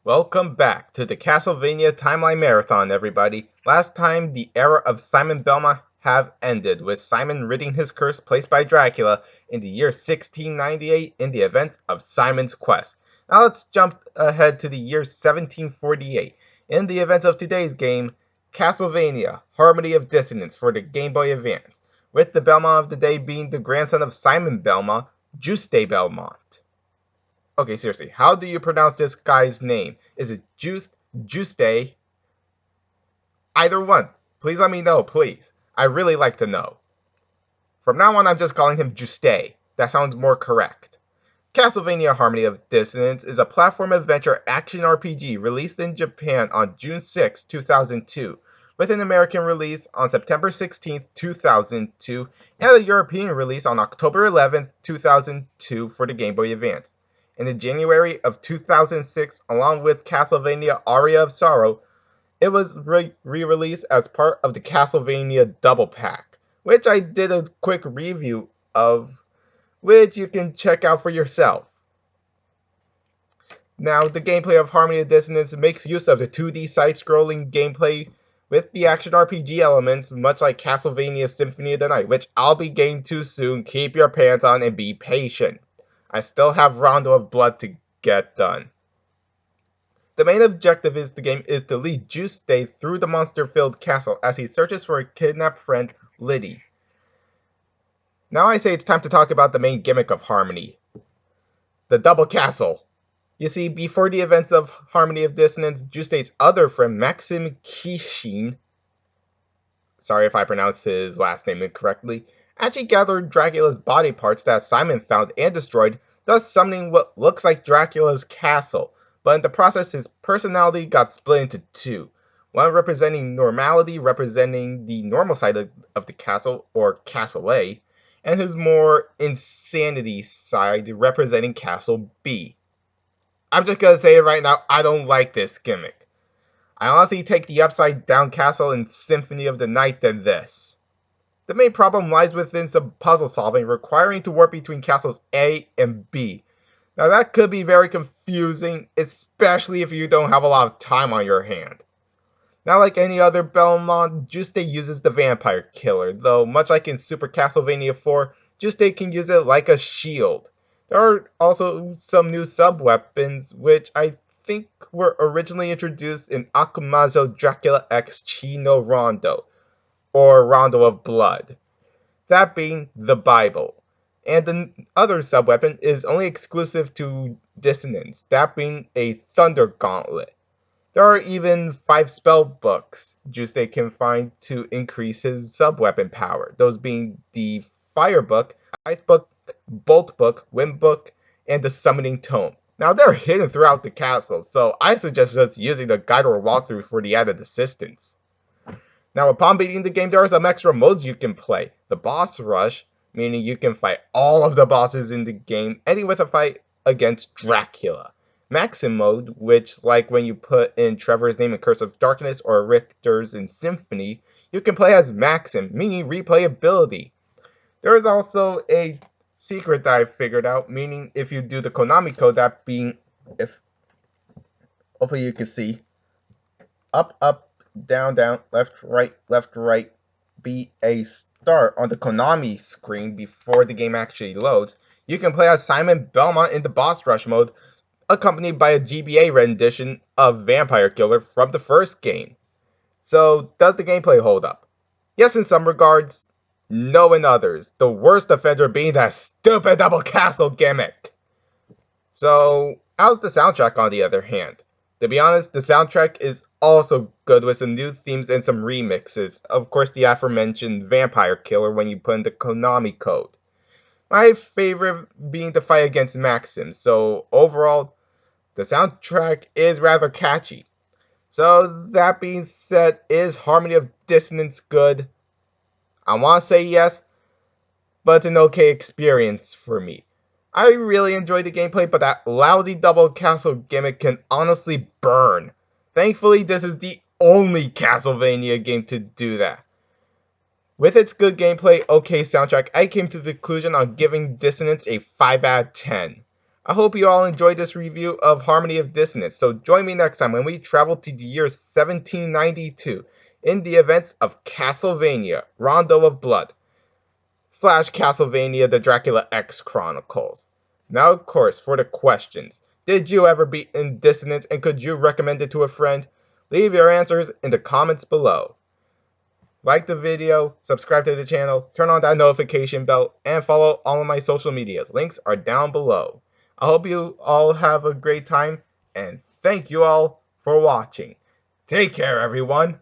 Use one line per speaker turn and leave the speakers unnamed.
Welcome back to the Castlevania Timeline Marathon, everybody. Last time, the era of Simon Belmont have ended, with Simon ridding his curse placed by Dracula in the year 1698 in the events of Simon's Quest. Now let's jump ahead to the year 1748 in the events of today's game, Castlevania Harmony of Dissonance for the Game Boy Advance, with the Belmont of the day being the grandson of Simon Belmont, Juste Belmont. Okay, seriously, how do you pronounce this guy's name? Is it Juste? Either one. Please let me know, please. I really like to know. From now on, I'm just calling him Juste. That sounds more correct. Castlevania Harmony of Dissonance is a platform adventure action RPG released in Japan on June 6, 2002, with an American release on September 16, 2002, and a European release on October 11, 2002 for the Game Boy Advance. In January of 2006, along with Castlevania Aria of Sorrow, it was re-released as part of the Castlevania Double Pack, which I did a quick review of, which you can check out for yourself. Now, the gameplay of Harmony of Dissonance makes use of the 2D side-scrolling gameplay with the action RPG elements, much like Castlevania Symphony of the Night, which I'll be getting to soon. Keep your pants on and be patient. I still have Rondo of Blood to get done. The main objective of the game is to lead Juste through the monster-filled castle as he searches for a kidnapped friend, Liddy. Now I say it's time to talk about the main gimmick of Harmony. The double castle. You see, before the events of Harmony of Dissonance, Juste's other friend, Maxim Kishin, sorry if I pronounced his last name incorrectly, actually gathered Dracula's body parts that Simon found and destroyed, thus summoning what looks like Dracula's castle. But in the process, his personality got split into two. One representing normality, representing the normal side of the castle, or Castle A, and his more insanity side, representing Castle B. I'm just gonna say it right now, I don't like this gimmick. I honestly take the upside down castle in Symphony of the Night than this. The main problem lies within some puzzle solving, requiring to warp between castles A and B. Now that could be very confusing, especially if you don't have a lot of time on your hand. Not like any other Belmont, Juste uses the Vampire Killer, though much like in Super Castlevania 4, Juste can use it like a shield. There are also some new sub-weapons, which I think were originally introduced in Akumazo Dracula X Chino Rondo, or Rondo of Blood, that being the Bible. And the other sub-weapon is only exclusive to Dissonance, that being a Thunder Gauntlet. There are even 5 spell books Juste can find to increase his sub-weapon power, those being the Fire Book, Ice Book, Bolt Book, Wind Book, and the Summoning Tome. Now they're hidden throughout the castle, so I suggest just using the guide or walkthrough for the added assistance. Now, upon beating the game, there are some extra modes you can play. The Boss Rush, meaning you can fight all of the bosses in the game, ending with a fight against Dracula. Maxim mode, which, like when you put in Trevor's name in Curse of Darkness or Richter's in Symphony, you can play as Maxim, meaning replayability. There is also a secret that I figured out, meaning if you do the Konami code, that being, if hopefully you can see, up, up, down, down, left, right, be a start on the Konami screen before the game actually loads, you can play as Simon Belmont in the Boss Rush mode, accompanied by a GBA rendition of Vampire Killer from the first game. So, does the gameplay hold up? Yes in some regards, no in others, the worst offender being that stupid double castle gimmick. So, how's the soundtrack on the other hand? To be honest, the soundtrack is also good with some new themes and some remixes. Of course, the aforementioned Vampire Killer when you put in the Konami code. My favorite being the fight against Maxim, so overall, the soundtrack is rather catchy. So, that being said, is Harmony of Dissonance good? I want to say yes, but it's an okay experience for me. I really enjoy the gameplay, but that lousy double castle gimmick can honestly burn. Thankfully, this is the only Castlevania game to do that. With its good gameplay, okay soundtrack, I came to the conclusion on giving Dissonance a 5 out of 10. I hope you all enjoyed this review of Harmony of Dissonance, so join me next time when we travel to the year 1792 in the events of Castlevania Rondo of Blood / Castlevania the Dracula X Chronicles. Now, of course, for the questions. Did you ever beat in Dissonance and could you recommend it to a friend? Leave your answers in the comments below. Like the video, subscribe to the channel, turn on that notification bell, and follow all of my social medias. Links are down below. I hope you all have a great time, and thank you all for watching. Take care, everyone.